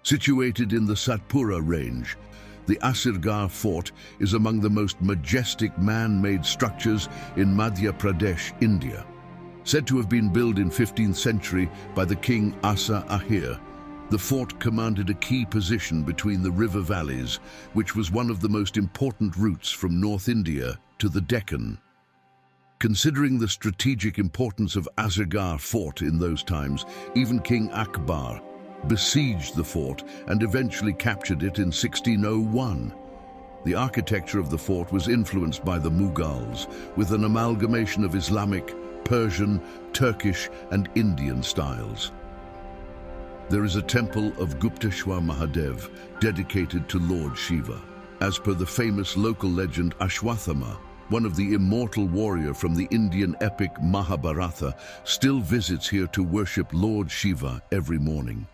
Situated in the Satpura range, the Asirgarh fort is among the most majestic man-made structures in Madhya Pradesh, India. Said to have been built in 15th century by the king Asa Ahir, the fort commanded a key position between the river valleys, which was one of the most important routes from North India to the Deccan. Considering the strategic importance of Asirgarh fort in those times, even King Akbar besieged the fort and eventually captured it in 1601. The architecture of the fort was influenced by the Mughals, with an amalgamation of Islamic, Persian, Turkish and Indian styles. There is a temple of Gupteshwar Mahadev dedicated to Lord Shiva. As per the famous local legend, Ashwathama, one of the immortal warrior from the Indian epic Mahabharatha, still visits here to worship Lord Shiva every morning.